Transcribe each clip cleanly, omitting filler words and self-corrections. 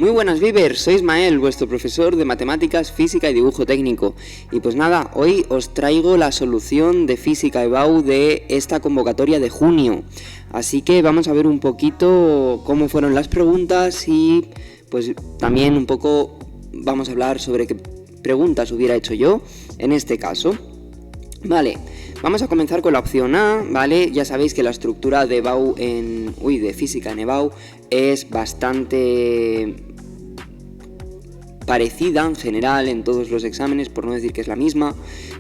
Muy buenas Vivers, soy Ismael, vuestro profesor de matemáticas, física y dibujo técnico. Y pues nada, hoy os traigo la solución de física EBAU de esta convocatoria de junio. Así que vamos a ver un poquito cómo fueron las preguntas y pues también un poco vamos a hablar sobre qué preguntas hubiera hecho yo en este caso. Vale, vamos a comenzar con la opción A, ¿vale? Ya sabéis que la estructura de EBAU de física en EBAU es bastante parecida en general en todos los exámenes, por no decir que es la misma,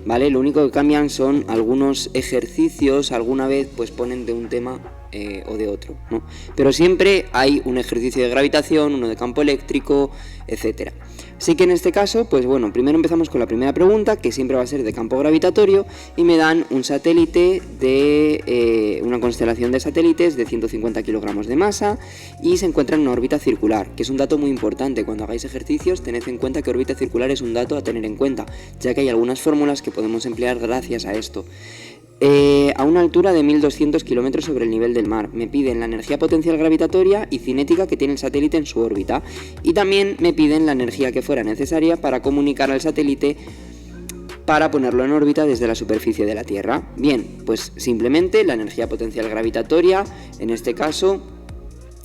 ¿vale? Lo único que cambian son algunos ejercicios, alguna vez pues ponen de un tema o de otro, ¿no? Pero siempre hay un ejercicio de gravitación, uno de campo eléctrico, etcétera. Así que en este caso, pues bueno, primero empezamos con la primera pregunta, que siempre va a ser de campo gravitatorio, y me dan un satélite de una constelación de satélites de 150 kilogramos de masa y se encuentra en una órbita circular, que es un dato muy importante. Cuando hagáis ejercicios, tened en cuenta que órbita circular es un dato a tener en cuenta, ya que hay algunas fórmulas que podemos emplear gracias a esto. A una altura de 1200 kilómetros sobre el nivel del mar. Me piden la energía potencial gravitatoria y cinética que tiene el satélite en su órbita. Y también me piden la energía que fuera necesaria para comunicar al satélite para ponerlo en órbita desde la superficie de la Tierra. Bien, pues simplemente la energía potencial gravitatoria, en este caso,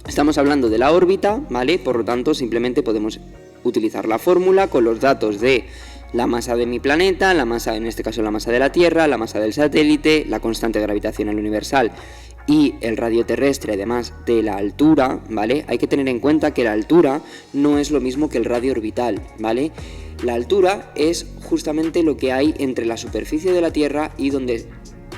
estamos hablando de la órbita, ¿vale? Por lo tanto, simplemente podemos utilizar la fórmula con los datos de la masa de mi planeta, la masa, en este caso la masa de la Tierra, la masa del satélite, la constante gravitacional universal y el radio terrestre, además de la altura, ¿vale? Hay que tener en cuenta que la altura no es lo mismo que el radio orbital, ¿vale? La altura es justamente lo que hay entre la superficie de la Tierra y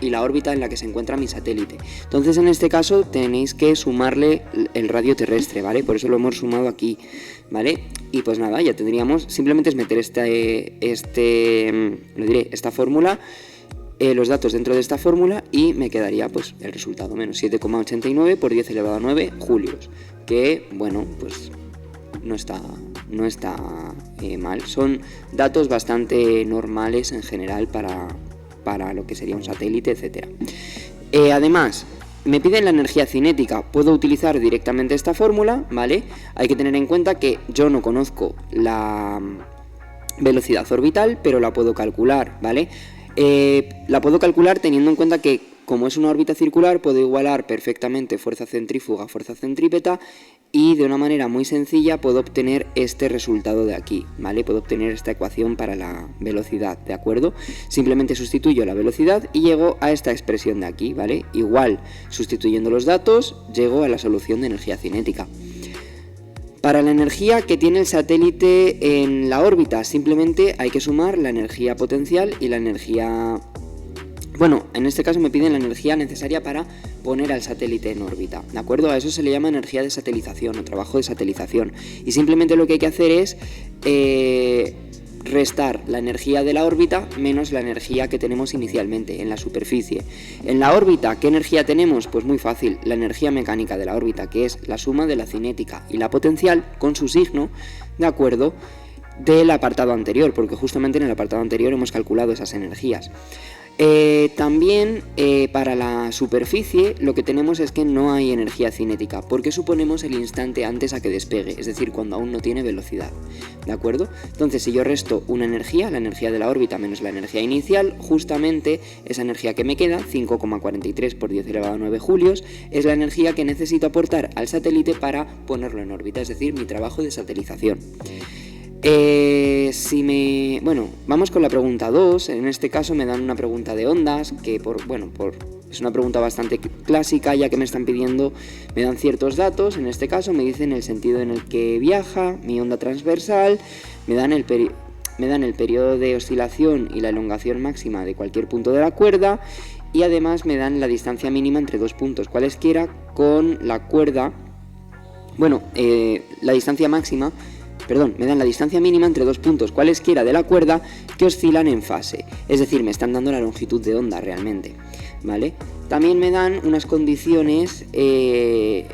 la órbita en la que se encuentra mi satélite. Entonces, en este caso, tenéis que sumarle el radio terrestre, ¿vale? Por eso lo hemos sumado aquí, ¿vale? Y pues nada, ya tendríamos, simplemente es meter esta fórmula, los datos dentro de esta fórmula y me quedaría pues el resultado, menos 7,89 por 10 elevado a 9 julios, que bueno, pues no está mal. Son datos bastante normales en general para lo que sería un satélite, etcétera. Además, me piden la energía cinética. Puedo utilizar directamente esta fórmula, ¿vale? Hay que tener en cuenta que yo no conozco la velocidad orbital, pero la puedo calcular, ¿vale? La puedo calcular teniendo en cuenta que, como es una órbita circular, puedo igualar perfectamente fuerza centrífuga a fuerza centrípeta y de una manera muy sencilla puedo obtener este resultado de aquí, ¿vale? Puedo obtener esta ecuación para la velocidad, ¿de acuerdo? Simplemente sustituyo la velocidad y llego a esta expresión de aquí, ¿vale? Igual, sustituyendo los datos, llego a la solución de energía cinética. Para la energía que tiene el satélite en la órbita, simplemente hay que sumar la energía potencial y la energía... Bueno, en este caso me piden la energía necesaria para poner al satélite en órbita, ¿de acuerdo? A eso se le llama energía de satelización o trabajo de satelización. Y simplemente lo que hay que hacer es restar la energía de la órbita menos la energía que tenemos inicialmente en la superficie. En la órbita, ¿qué energía tenemos? Pues muy fácil, la energía mecánica de la órbita, que es la suma de la cinética y la potencial con su signo, ¿de acuerdo?, del apartado anterior, porque justamente en el apartado anterior hemos calculado esas energías. También para la superficie lo que tenemos es que no hay energía cinética, porque suponemos el instante antes a que despegue, es decir, cuando aún no tiene velocidad, ¿de acuerdo? Entonces, si yo resto una energía, la energía de la órbita menos la energía inicial, justamente esa energía que me queda, 5,43 por 10 elevado a 9 julios, es la energía que necesito aportar al satélite para ponerlo en órbita, es decir, mi trabajo de satelización. Bueno, vamos con la pregunta 2. En este caso me dan una pregunta de ondas, que es una pregunta bastante clásica, ya que me están pidiendo, me dan ciertos datos. En este caso me dicen el sentido en el que viaja mi onda transversal, me dan el periodo de oscilación y la elongación máxima de cualquier punto de la cuerda, y además me dan la distancia mínima entre dos puntos cualesquiera con la cuerda, me dan la distancia mínima entre dos puntos cualesquiera de la cuerda que oscilan en fase, es decir, me están dando la longitud de onda realmente, ¿vale? También me dan unas condiciones de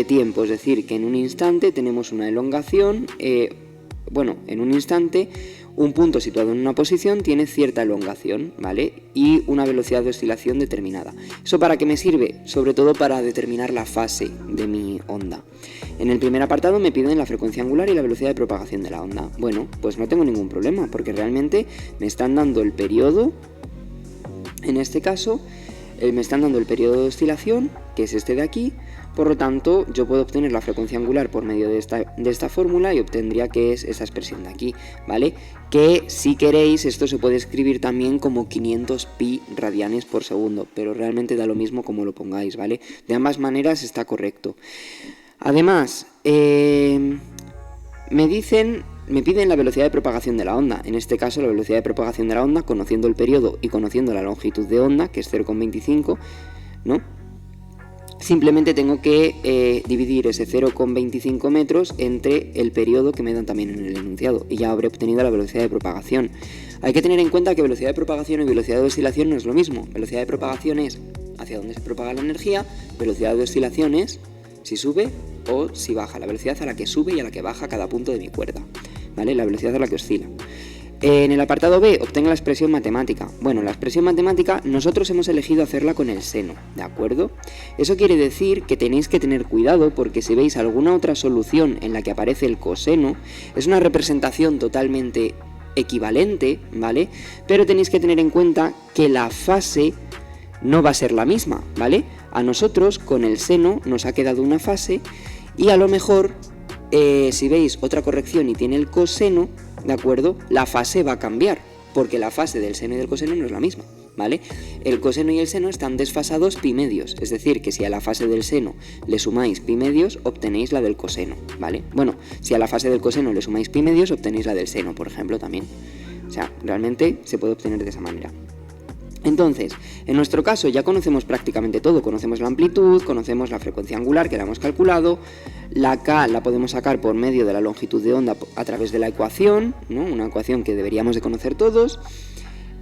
tiempo, es decir, que en un instante tenemos una elongación, en un instante Un punto situado en una posición tiene cierta elongación, ¿vale? Y una velocidad de oscilación determinada. ¿Eso para qué me sirve? Sobre todo para determinar la fase de mi onda. En el primer apartado me piden la frecuencia angular y la velocidad de propagación de la onda. Bueno, pues no tengo ningún problema, porque realmente me están dando el periodo, en este caso, me están dando el periodo de oscilación, que es este de aquí. Por lo tanto, yo puedo obtener la frecuencia angular por medio de esta fórmula y obtendría que es esta expresión de aquí, ¿vale? Que si queréis, esto se puede escribir también como 500 pi radianes por segundo, pero realmente da lo mismo como lo pongáis, ¿vale? De ambas maneras está correcto. Además, me piden la velocidad de propagación de la onda. En este caso, la velocidad de propagación de la onda, conociendo el periodo y conociendo la longitud de onda, que es 0,25, ¿no? Simplemente tengo que dividir ese 0,25 metros entre el periodo que me dan también en el enunciado y ya habré obtenido la velocidad de propagación. Hay que tener en cuenta que velocidad de propagación y velocidad de oscilación no es lo mismo. Velocidad de propagación es hacia dónde se propaga la energía, velocidad de oscilación es si sube o si baja, la velocidad a la que sube y a la que baja cada punto de mi cuerda, ¿vale? La velocidad a la que oscila. En el apartado B, obtenga la expresión matemática. Bueno, la expresión matemática nosotros hemos elegido hacerla con el seno, ¿de acuerdo? Eso quiere decir que tenéis que tener cuidado porque si veis alguna otra solución en la que aparece el coseno, es una representación totalmente equivalente, ¿vale? Pero tenéis que tener en cuenta que la fase no va a ser la misma, ¿vale? A nosotros con el seno nos ha quedado una fase y a lo mejor si veis otra corrección y tiene el coseno, ¿de acuerdo? La fase va a cambiar, porque la fase del seno y del coseno no es la misma, ¿vale? El coseno y el seno están desfasados pi medios, es decir, que si a la fase del seno le sumáis pi medios, obtenéis la del coseno, ¿vale? Bueno, si a la fase del coseno le sumáis pi medios, obtenéis la del seno, por ejemplo, también. O sea, realmente se puede obtener de esa manera. Entonces, en nuestro caso ya conocemos prácticamente todo, conocemos la amplitud, conocemos la frecuencia angular que la hemos calculado, la K la podemos sacar por medio de la longitud de onda a través de la ecuación, ¿no? Una ecuación que deberíamos de conocer todos.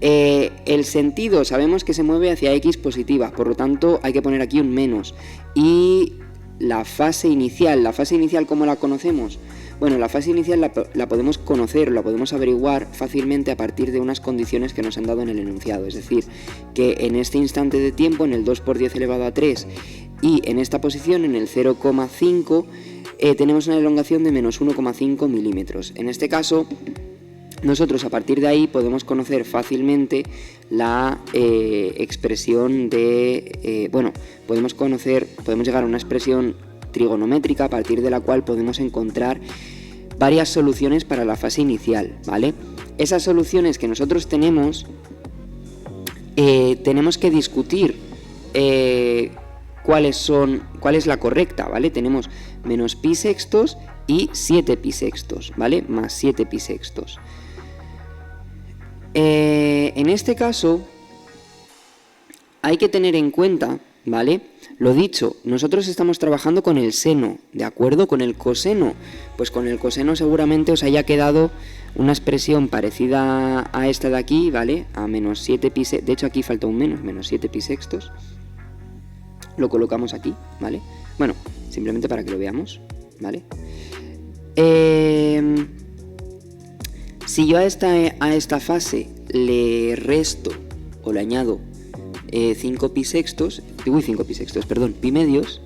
El sentido sabemos que se mueve hacia X positiva, por lo tanto hay que poner aquí un menos. Y la fase inicial ¿cómo la conocemos? Bueno, la fase inicial la podemos conocer, la podemos averiguar fácilmente a partir de unas condiciones que nos han dado en el enunciado. Es decir, que en este instante de tiempo, en el 2 por 10 elevado a 3 y en esta posición, en el 0,5, tenemos una elongación de menos 1,5 milímetros. En este caso, nosotros a partir de ahí podemos conocer fácilmente la expresión de... podemos llegar a una expresión trigonométrica a partir de la cual podemos encontrar varias soluciones para la fase inicial, ¿vale? Esas soluciones que nosotros tenemos que discutir cuál es la correcta, ¿vale? Tenemos menos pi sextos y 7 pi sextos, ¿vale? Más 7 pi sextos. En este caso hay que tener en cuenta, ¿vale? Lo dicho, nosotros estamos trabajando con el seno, ¿de acuerdo? Con el coseno, pues con el coseno seguramente os haya quedado una expresión parecida a esta de aquí, ¿vale? A menos 7 pi sextos, de hecho aquí falta un menos 7 pi sextos. Lo colocamos aquí, ¿vale? Bueno, simplemente para que lo veamos, ¿vale? Si yo a esta fase le resto o le añado 5 pi medios,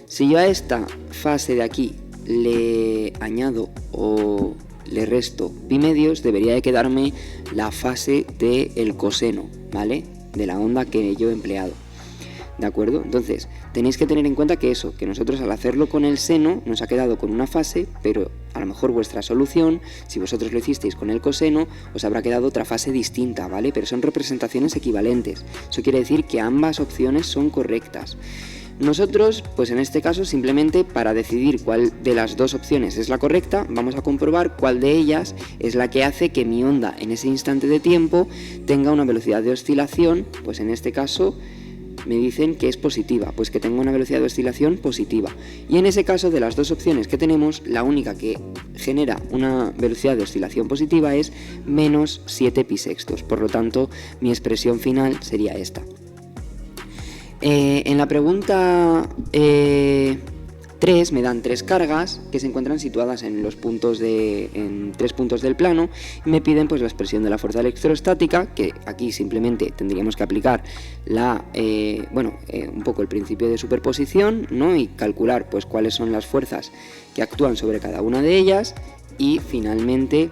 si yo a esta fase de aquí le añado o le resto pi medios, debería de quedarme la fase del coseno, ¿vale? De la onda que yo he empleado, ¿de acuerdo? Entonces, tenéis que tener en cuenta que nosotros al hacerlo con el seno nos ha quedado con una fase, pero a lo mejor vuestra solución, si vosotros lo hicisteis con el coseno, os habrá quedado otra fase distinta, ¿vale? Pero son representaciones equivalentes. Eso quiere decir que ambas opciones son correctas. Nosotros, pues en este caso, simplemente para decidir cuál de las dos opciones es la correcta, vamos a comprobar cuál de ellas es la que hace que mi onda en ese instante de tiempo tenga una velocidad de oscilación, pues en este caso me dicen que es positiva, pues que tengo una velocidad de oscilación positiva. Y en ese caso, de las dos opciones que tenemos, la única que genera una velocidad de oscilación positiva es menos 7 pi sextos. Por lo tanto, mi expresión final sería esta. En la pregunta me dan 3 cargas que se encuentran situadas en en 3 puntos del plano, y me piden pues la expresión de la fuerza electrostática, que aquí simplemente tendríamos que aplicar un poco el principio de superposición, ¿no? Y calcular pues cuáles son las fuerzas que actúan sobre cada una de ellas, y finalmente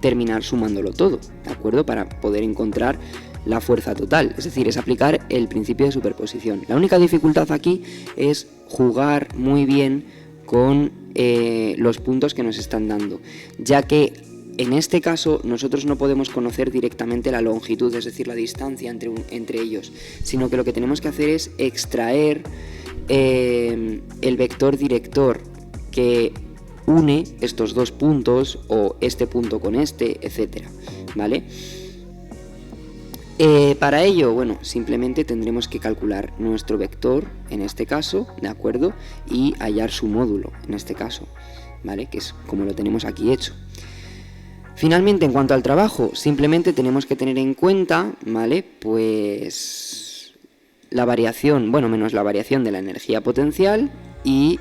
terminar sumándolo todo, ¿de acuerdo? Para poder encontrar la fuerza total, es decir, es aplicar el principio de superposición. La única dificultad aquí es jugar muy bien con los puntos que nos están dando, ya que en este caso nosotros no podemos conocer directamente la longitud, es decir, la distancia entre ellos, sino que lo que tenemos que hacer es extraer el vector director que une estos dos puntos, o este punto con este, etcétera, ¿vale? Para ello, bueno, simplemente tendremos que calcular nuestro vector, en este caso, ¿de acuerdo? Y hallar su módulo, en este caso, ¿vale? Que es como lo tenemos aquí hecho. Finalmente, en cuanto al trabajo, simplemente tenemos que tener en cuenta, ¿vale? Pues la variación, menos la variación de la energía potencial, y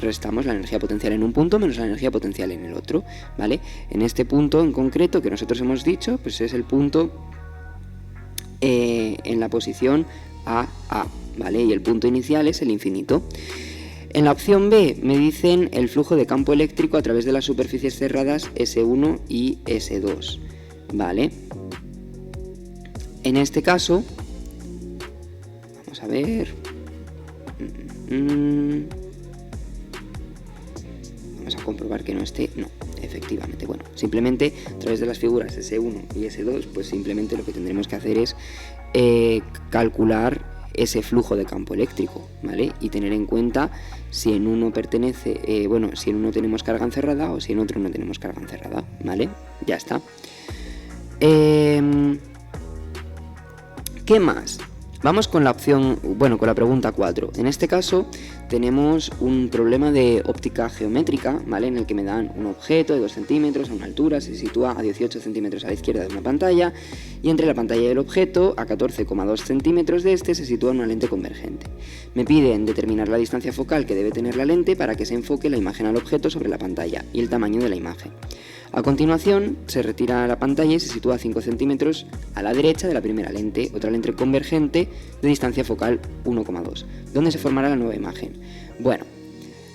restamos la energía potencial en un punto menos la energía potencial en el otro, ¿vale? En este punto en concreto que nosotros hemos dicho, pues es el punto en la posición AA, ¿vale? Y el punto inicial es el infinito. En la opción B me dicen el flujo de campo eléctrico a través de las superficies cerradas S1 y S2, ¿vale? En este caso, vamos a ver... Vamos a comprobar que no esté... No, efectivamente, bueno, simplemente a través de las figuras S1 y S2, pues simplemente lo que tendremos que hacer es calcular ese flujo de campo eléctrico, ¿vale? Y tener en cuenta si en uno pertenece, si en uno tenemos carga encerrada o si en otro no tenemos carga encerrada, ¿vale? Ya está. ¿Qué más? Vamos con la opción, con la pregunta 4. En este caso tenemos un problema de óptica geométrica, ¿vale? En el que me dan un objeto de 2 centímetros a una altura, se sitúa a 18 centímetros a la izquierda de una pantalla, y entre la pantalla y el objeto, a 14,2 centímetros de este, se sitúa una lente convergente. Me piden determinar la distancia focal que debe tener la lente para que se enfoque la imagen al objeto sobre la pantalla y el tamaño de la imagen. A continuación, se retira la pantalla y se sitúa a 5 centímetros a la derecha de la primera lente, otra lente convergente de distancia focal 1,2, donde se formará la nueva imagen. Bueno,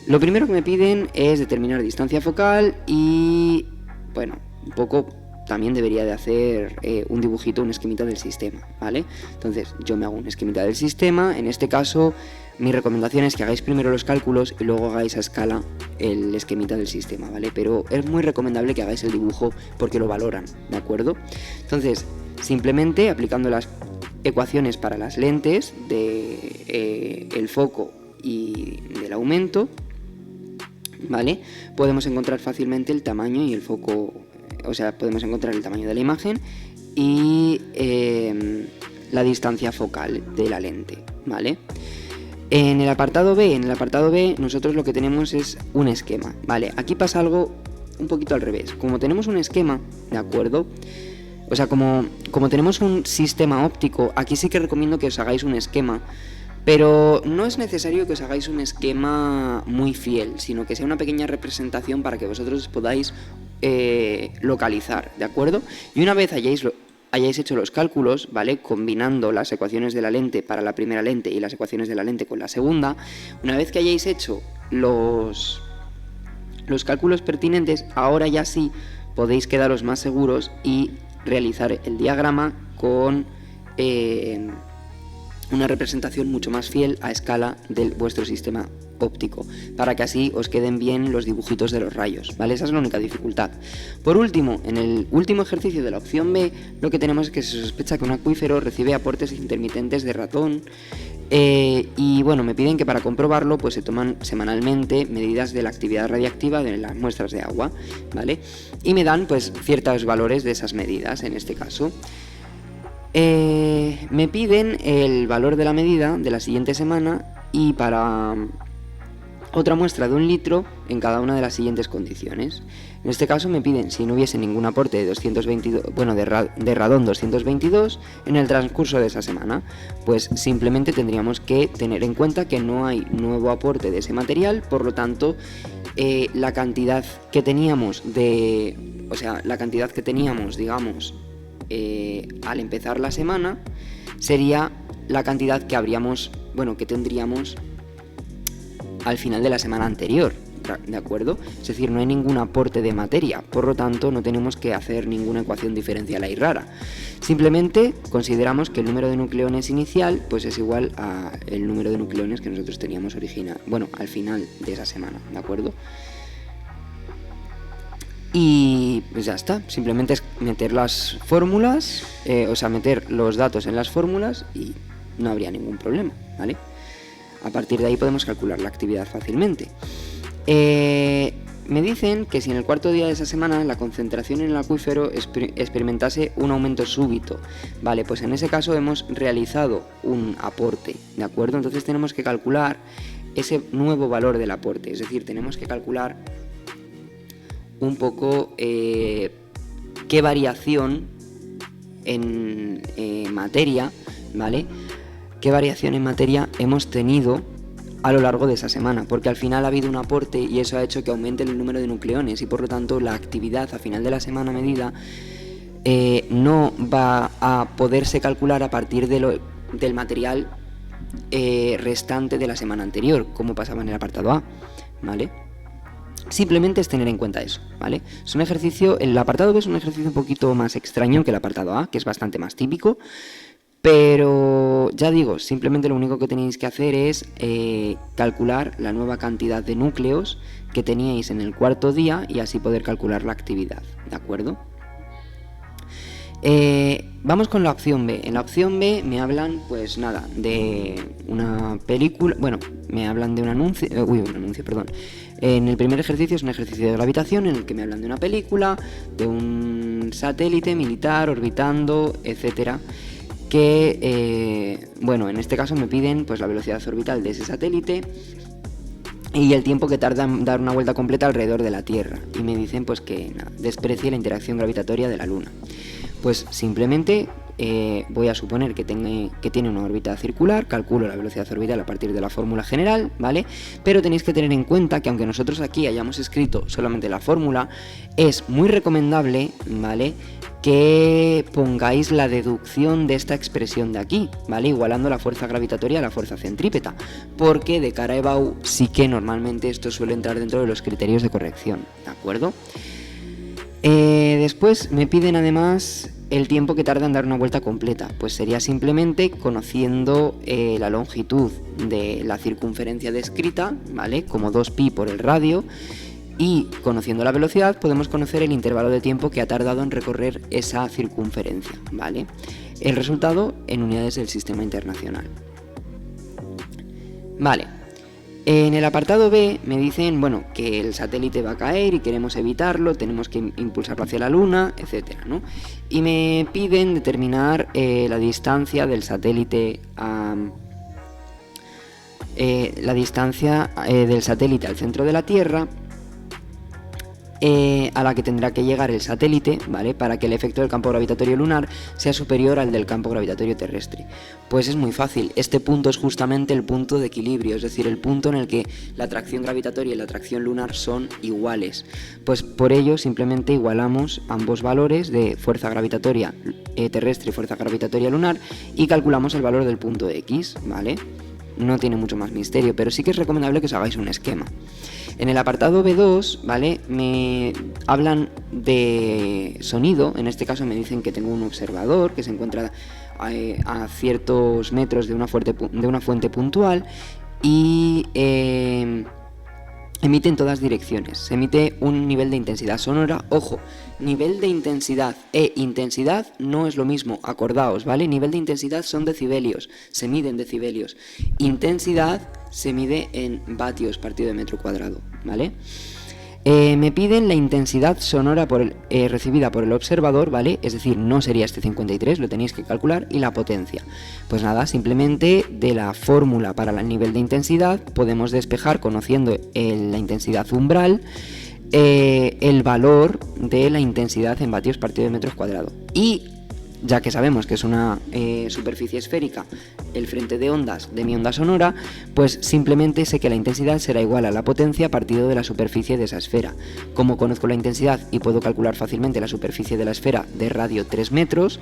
lo primero que me piden es determinar distancia focal y, un poco también debería de hacer un dibujito, un esquemita del sistema, ¿vale? Entonces, yo me hago un esquemita del sistema. En este caso, mi recomendación es que hagáis primero los cálculos y luego hagáis a escala el esquemita del sistema, ¿vale? Pero es muy recomendable que hagáis el dibujo porque lo valoran, ¿de acuerdo? Entonces, simplemente aplicando las ecuaciones para las lentes de el foco y del aumento, ¿vale? Podemos encontrar fácilmente el tamaño y el foco, podemos encontrar el tamaño de la imagen y la distancia focal de la lente, ¿vale? En el apartado B nosotros lo que tenemos es un esquema, ¿vale? Aquí pasa algo un poquito al revés. Como tenemos un esquema, ¿de acuerdo? Como tenemos un sistema óptico, aquí sí que recomiendo que os hagáis un esquema, pero no es necesario que os hagáis un esquema muy fiel, sino que sea una pequeña representación para que vosotros podáis localizar, ¿de acuerdo? Y una vez hayáis hecho los cálculos, ¿vale? Combinando las ecuaciones de la lente para la primera lente y las ecuaciones de la lente con la segunda, una vez que hayáis hecho los cálculos pertinentes, ahora ya sí podéis quedaros más seguros y realizar el diagrama con una representación mucho más fiel a escala de vuestro sistema óptico, para que así os queden bien los dibujitos de los rayos, ¿vale? Esa es la única dificultad. Por último, en el último ejercicio de la opción B, lo que tenemos es que se sospecha que un acuífero recibe aportes intermitentes de ratón, me piden que para comprobarlo pues se toman semanalmente medidas de la actividad radiactiva de las muestras de agua, ¿vale? Y me dan pues ciertos valores de esas medidas en este caso. Me piden el valor de la medida de la siguiente semana y para otra muestra de 1 litro en cada una de las siguientes condiciones. En este caso me piden si no hubiese ningún aporte de 222, de radón 222 en el transcurso de esa semana. Pues simplemente tendríamos que tener en cuenta que no hay nuevo aporte de ese material, por lo tanto la cantidad que teníamos digamos, al empezar la semana sería la cantidad que tendríamos al final de la semana anterior, ¿de acuerdo? Es decir, no hay ningún aporte de materia, por lo tanto no tenemos que hacer ninguna ecuación diferencial ahí rara. Simplemente consideramos que el número de nucleones inicial pues es igual al número de nucleones que nosotros teníamos al final de esa semana, ¿de acuerdo? Y pues ya está, simplemente es meter las fórmulas, meter los datos en las fórmulas y no habría ningún problema, ¿vale? A partir de ahí podemos calcular la actividad fácilmente. Me dicen que si en el cuarto día de esa semana la concentración en el acuífero experimentase un aumento súbito, vale, pues en ese caso hemos realizado un aporte, ¿de acuerdo? Entonces tenemos que calcular ese nuevo valor del aporte, es decir, tenemos que calcular un poco qué variación en materia, ¿vale? ¿Qué variación en materia hemos tenido a lo largo de esa semana? Porque al final ha habido un aporte y eso ha hecho que aumente el número de nucleones y por lo tanto la actividad a final de la semana medida no va a poderse calcular a partir del material restante de la semana anterior, como pasaba en el apartado A, ¿vale? Simplemente es tener en cuenta eso, ¿vale? Es un ejercicio, el apartado B es un ejercicio un poquito más extraño que el apartado A, que es bastante más típico, pero ya digo, simplemente lo único que tenéis que hacer es calcular la nueva cantidad de núcleos que teníais en el cuarto día y así poder calcular la actividad, ¿de acuerdo? Vamos con la opción B. En la opción B me hablan, pues nada, de una película, me hablan de un anuncio, perdón. En el primer ejercicio es un ejercicio de gravitación en el que me hablan de una película, de un satélite militar orbitando, etcétera, que, en este caso me piden pues la velocidad orbital de ese satélite y el tiempo que tarda en dar una vuelta completa alrededor de la Tierra, y me dicen pues que desprecie la interacción gravitatoria de la Luna. Pues simplemente voy a suponer que tiene una órbita circular, calculo la velocidad orbital a partir de la fórmula general, ¿vale? Pero tenéis que tener en cuenta que aunque nosotros aquí hayamos escrito solamente la fórmula, es muy recomendable, ¿vale?, que pongáis la deducción de esta expresión de aquí, ¿vale?, igualando la fuerza gravitatoria a la fuerza centrípeta, porque de cara a EBAU sí que normalmente esto suele entrar dentro de los criterios de corrección, ¿de acuerdo? Después me piden además el tiempo que tarda en dar una vuelta completa, pues sería simplemente conociendo la longitud de la circunferencia descrita, ¿vale?, como 2pi por el radio, y conociendo la velocidad podemos conocer el intervalo de tiempo que ha tardado en recorrer esa circunferencia, ¿vale? El resultado en unidades del sistema internacional. Vale. En el apartado B me dicen, que el satélite va a caer y queremos evitarlo, tenemos que impulsarlo hacia la Luna, etcétera, ¿no? Y me piden determinar la distancia del satélite al centro de la Tierra, a la que tendrá que llegar el satélite, ¿vale?, para que el efecto del campo gravitatorio lunar sea superior al del campo gravitatorio terrestre. Pues es muy fácil, este punto es justamente el punto de equilibrio, es decir, el punto en el que la atracción gravitatoria y la atracción lunar son iguales. Pues por ello simplemente igualamos ambos valores de fuerza gravitatoria terrestre y fuerza gravitatoria lunar y calculamos el valor del punto X, ¿vale? No tiene mucho más misterio, pero sí que es recomendable que os hagáis un esquema. En el apartado B2, ¿vale?, me hablan de sonido. En este caso me dicen que tengo un observador que se encuentra a ciertos metros de una fuente puntual y emite en todas direcciones. Se emite un nivel de intensidad sonora. Ojo, nivel de intensidad e intensidad no es lo mismo, acordaos, ¿vale? Nivel de intensidad son decibelios, se mide en decibelios. Intensidad se mide en vatios partido de metro cuadrado, ¿vale? Me piden la intensidad sonora recibida por el observador, ¿vale? Es decir, no sería este 53, lo tenéis que calcular, y la potencia. Pues nada, simplemente de la fórmula para el nivel de intensidad podemos despejar, conociendo la intensidad umbral, el valor de la intensidad en vatios partido de metros cuadrados. Y ya que sabemos que es una superficie esférica, el frente de ondas de mi onda sonora, pues simplemente sé que la intensidad será igual a la potencia partido de la superficie de esa esfera. Como conozco la intensidad y puedo calcular fácilmente la superficie de la esfera de radio 3 metros,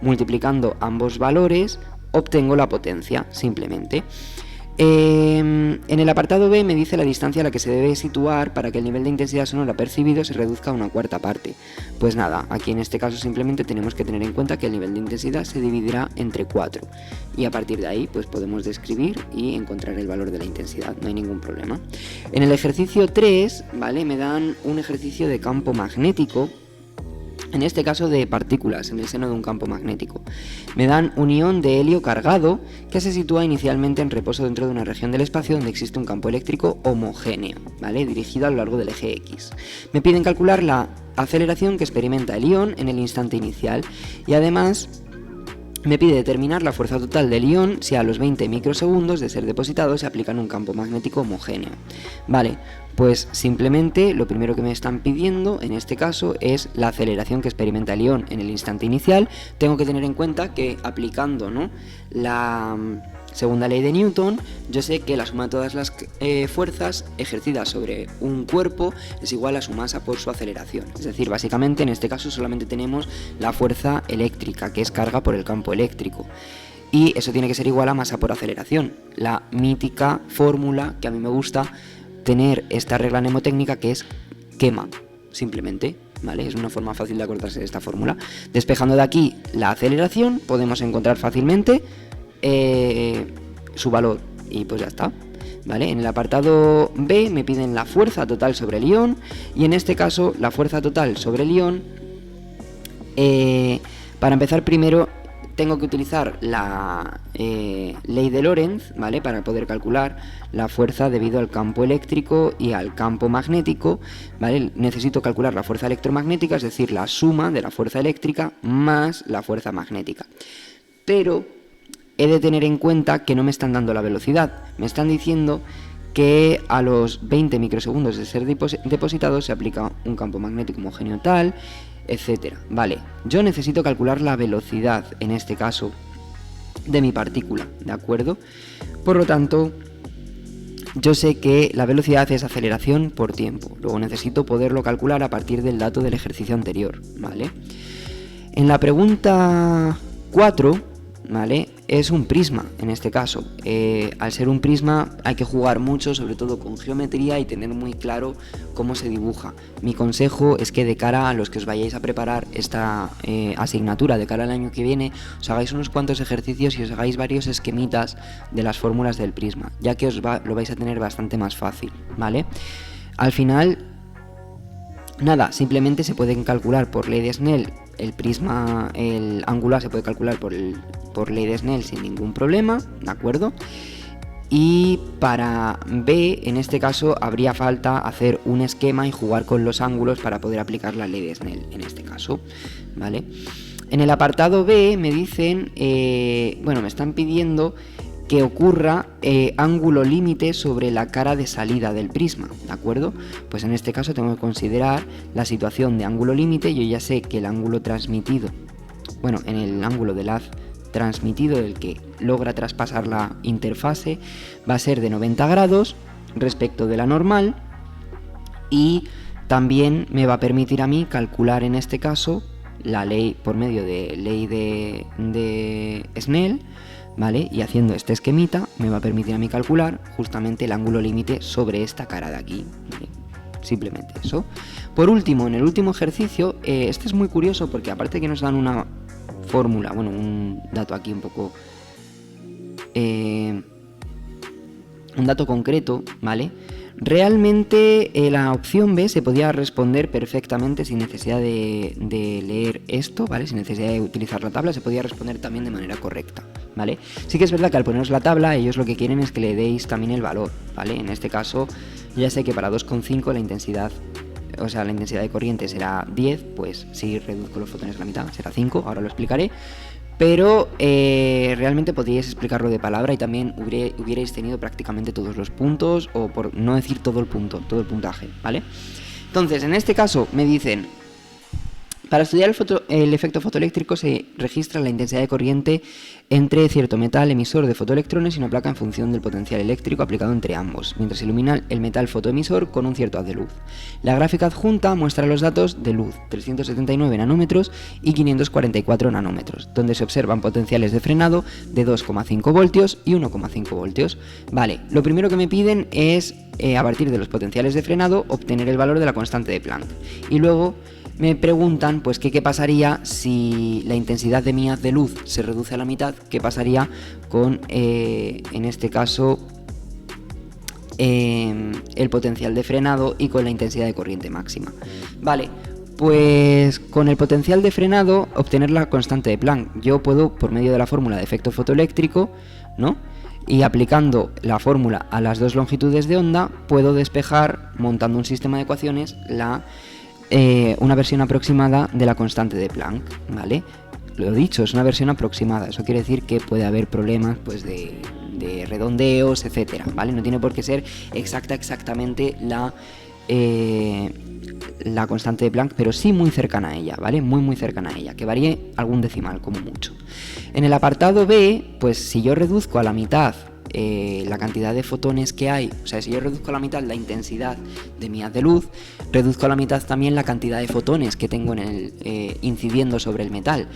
multiplicando ambos valores obtengo la potencia, simplemente. En el apartado B me dice la distancia a la que se debe situar para que el nivel de intensidad sonora percibido se reduzca a una cuarta parte. Pues nada, aquí en este caso simplemente tenemos que tener en cuenta que el nivel de intensidad se dividirá entre 4 y a partir de ahí pues podemos describir y encontrar el valor de la intensidad, no hay ningún problema. En el ejercicio 3, ¿vale? Me dan un ejercicio de campo magnético, en este caso de partículas en el seno de un campo magnético. Me dan un ion de helio cargado que se sitúa inicialmente en reposo dentro de una región del espacio donde existe un campo eléctrico homogéneo, ¿vale? Dirigido a lo largo del eje X. Me piden calcular la aceleración que experimenta el ion en el instante inicial y además me pide determinar la fuerza total del ion si a los 20 microsegundos de ser depositado se aplica en un campo magnético homogéneo. Vale, pues simplemente lo primero que me están pidiendo en este caso es la aceleración que experimenta el ion en el instante inicial. Tengo que tener en cuenta que aplicando, ¿no?, la segunda ley de Newton, yo sé que la suma de todas las fuerzas ejercidas sobre un cuerpo es igual a su masa por su aceleración. Es decir, básicamente en este caso solamente tenemos la fuerza eléctrica, que es carga por el campo eléctrico. Y eso tiene que ser igual a masa por aceleración. La mítica fórmula que a mí me gusta tener, esta regla mnemotécnica, que es quema, simplemente, ¿vale? Es una forma fácil de acordarse de esta fórmula. Despejando de aquí la aceleración, podemos encontrar fácilmente su valor y pues ya está, ¿vale? En el apartado B me piden la fuerza total sobre el ion y en este caso la fuerza total sobre el ion, para empezar primero tengo que utilizar la ley de Lorentz, ¿vale?, para poder calcular la fuerza debido al campo eléctrico y al campo magnético, ¿vale? Necesito calcular la fuerza electromagnética, es decir, la suma de la fuerza eléctrica más la fuerza magnética. Pero he de tener en cuenta que no me están dando la velocidad, me están diciendo que a los 20 microsegundos de ser depositado se aplica un campo magnético homogéneo tal, etcétera. Vale, yo necesito calcular la velocidad, en este caso, de mi partícula, ¿de acuerdo? Por lo tanto, yo sé que la velocidad es aceleración por tiempo, luego necesito poderlo calcular a partir del dato del ejercicio anterior, ¿vale? En la pregunta 4, ¿vale?, es un prisma en este caso. Al ser un prisma hay que jugar mucho, sobre todo con geometría, y tener muy claro cómo se dibuja. Mi consejo es que de cara a los que os vayáis a preparar esta asignatura, de cara al año que viene, os hagáis unos cuantos ejercicios y os hagáis varios esquemitas de las fórmulas del prisma, ya que lo vais a tener bastante más fácil, ¿vale? Al final, nada, simplemente se pueden calcular por ley de Snell el prisma, el angular se puede calcular por ley de Snell sin ningún problema, ¿de acuerdo? Y para B, en este caso, habría falta hacer un esquema y jugar con los ángulos para poder aplicar la ley de Snell, en este caso, ¿vale? En el apartado B me dicen, me están pidiendo que ocurra ángulo límite sobre la cara de salida del prisma, ¿de acuerdo? Pues en este caso tengo que considerar la situación de ángulo límite. Yo ya sé que el ángulo transmitido, en el ángulo del haz transmitido, el que logra traspasar la interfase, va a ser de 90 grados respecto de la normal, y también me va a permitir a mí calcular en este caso la ley por medio de ley de Snell, ¿vale? Y haciendo este esquemita me va a permitir a mí calcular justamente el ángulo límite sobre esta cara de aquí, ¿vale? Simplemente eso. Por último, en el último ejercicio, este es muy curioso porque aparte de que nos dan una fórmula, un dato aquí un poco, un dato concreto, ¿vale? Realmente la opción B se podía responder perfectamente sin necesidad de leer esto, ¿vale? Sin necesidad de utilizar la tabla, se podía responder también de manera correcta, ¿vale? Sí que es verdad que al poneros la tabla, ellos lo que quieren es que le deis también el valor, ¿vale? En este caso, yo ya sé que para 2,5 la intensidad o sea, la intensidad de corriente será 10, pues si reduzco los fotones a la mitad será 5, ahora lo explicaré. Pero realmente podríais explicarlo de palabra y también hubierais tenido prácticamente todos los puntos, o por no decir todo el puntaje, ¿vale? Entonces, en este caso me dicen: para estudiar el efecto fotoeléctrico se registra la intensidad de corriente entre cierto metal emisor de fotoelectrones y una placa en función del potencial eléctrico aplicado entre ambos, mientras se ilumina el metal fotoemisor con un cierto haz de luz. La gráfica adjunta muestra los datos de luz, 379 nanómetros y 544 nanómetros, donde se observan potenciales de frenado de 2,5 voltios y 1,5 voltios. Vale, lo primero que me piden es, a partir de los potenciales de frenado, obtener el valor de la constante de Planck. Y luego me preguntan pues qué pasaría si la intensidad de mi haz de luz se reduce a la mitad, qué pasaría con, en este caso, el potencial de frenado y con la intensidad de corriente máxima. Vale, pues con el potencial de frenado obtener la constante de Planck. Yo puedo, por medio de la fórmula de efecto fotoeléctrico, ¿no?, y aplicando la fórmula a las dos longitudes de onda, puedo despejar, montando un sistema de ecuaciones, una versión aproximada de la constante de Planck, ¿vale? Lo he dicho, es una versión aproximada, eso quiere decir que puede haber problemas pues de redondeos, etcétera, ¿vale? No tiene por qué ser exactamente la constante de Planck, pero sí muy cercana a ella, ¿vale? Muy cercana a ella, que varíe algún decimal como mucho. En el apartado B, pues si yo reduzco a la mitad la cantidad de fotones que hay, o sea, si yo reduzco a la mitad la intensidad de mi haz de luz, reduzco a la mitad también la cantidad de fotones que tengo incidiendo sobre el metal.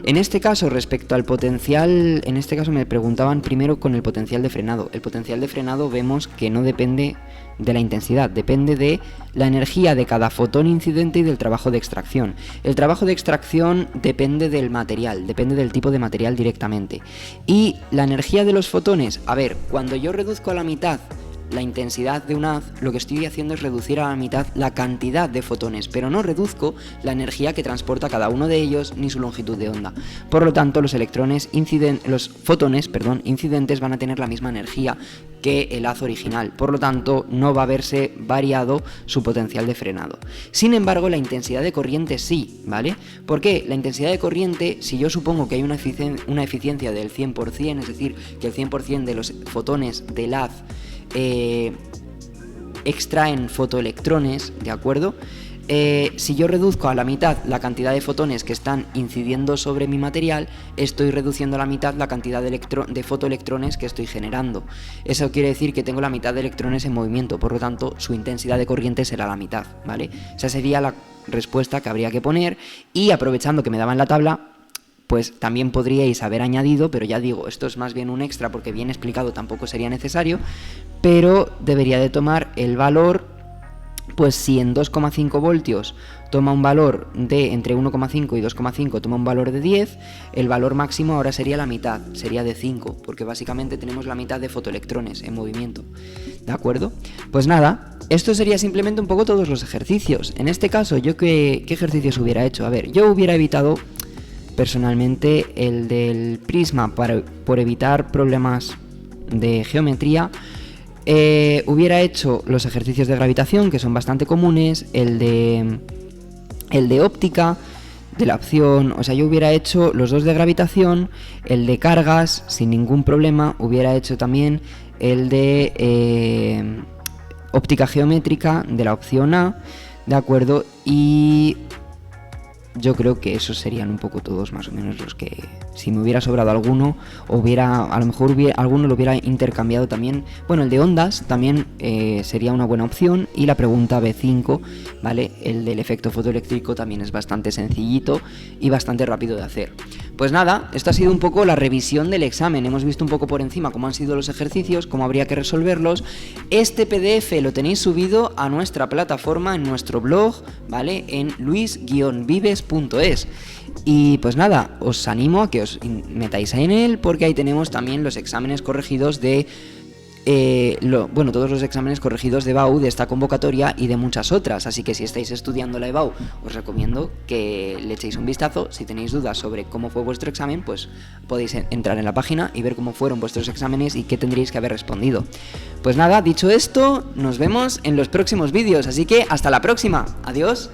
En este caso, respecto al potencial, en este caso me preguntaban primero con el potencial de frenado. El potencial de frenado vemos que no depende de la intensidad, depende de la energía de cada fotón incidente y del trabajo de extracción. El trabajo de extracción depende del material, depende del tipo de material directamente. Y la energía de los fotones, a ver, cuando yo reduzco a la mitad la intensidad de un haz, lo que estoy haciendo es reducir a la mitad la cantidad de fotones, pero no reduzco la energía que transporta cada uno de ellos ni su longitud de onda. Por lo tanto, los fotones incidentes van a tener la misma energía que el haz original, por lo tanto no va a verse variado su potencial de frenado. Sin embargo, la intensidad de corriente sí, ¿vale? ¿Por qué? La intensidad de corriente, si yo supongo que hay una eficiencia del 100%, es decir, que el 100% de los fotones del haz extraen fotoelectrones, ¿de acuerdo? Si yo reduzco a la mitad la cantidad de fotones que están incidiendo sobre mi material, estoy reduciendo a la mitad la cantidad de fotoelectrones que estoy generando. Eso quiere decir que tengo la mitad de electrones en movimiento, por lo tanto su intensidad de corriente será la mitad, ¿vale? Esa sería la respuesta que habría que poner, y aprovechando que me daban la tabla, pues también podríais haber añadido, pero ya digo, esto es más bien un extra porque bien explicado tampoco sería necesario, pero debería de tomar el valor, pues si en 2,5 voltios toma un valor de entre 1,5 y 2,5 toma un valor de 10, el valor máximo ahora sería la mitad, sería de 5, porque básicamente tenemos la mitad de fotoelectrones en movimiento, ¿de acuerdo? Pues nada, esto sería simplemente un poco todos los ejercicios. En este caso, ¿yo qué ejercicios hubiera hecho? A ver, yo hubiera evitado personalmente el del prisma por evitar problemas de geometría. Hubiera hecho los ejercicios de gravitación, que son bastante comunes, el de óptica, de la opción, o sea, yo hubiera hecho los dos de gravitación, el de cargas sin ningún problema, hubiera hecho también el de óptica geométrica de la opción A, ¿de acuerdo? Y yo creo que esos serían un poco todos más o menos los que, si me hubiera sobrado alguno, a lo mejor alguno lo hubiera intercambiado también. Bueno, el de ondas también sería una buena opción, y la pregunta B5, ¿vale? El del efecto fotoeléctrico también es bastante sencillito y bastante rápido de hacer. Pues nada, esto ha sido un poco la revisión del examen. Hemos visto un poco por encima cómo han sido los ejercicios, cómo habría que resolverlos. Este PDF lo tenéis subido a nuestra plataforma, en nuestro blog, ¿vale? En luis-vives.es. Y pues nada, os animo a que os metáis en él, porque ahí tenemos también los exámenes corregidos de todos los exámenes corregidos de EBAU, de esta convocatoria y de muchas otras, así que si estáis estudiando la EBAU os recomiendo que le echéis un vistazo. Si tenéis dudas sobre cómo fue vuestro examen, pues podéis entrar en la página y ver cómo fueron vuestros exámenes y qué tendréis que haber respondido. Pues nada, dicho esto, nos vemos en los próximos vídeos, así que hasta la próxima. Adiós.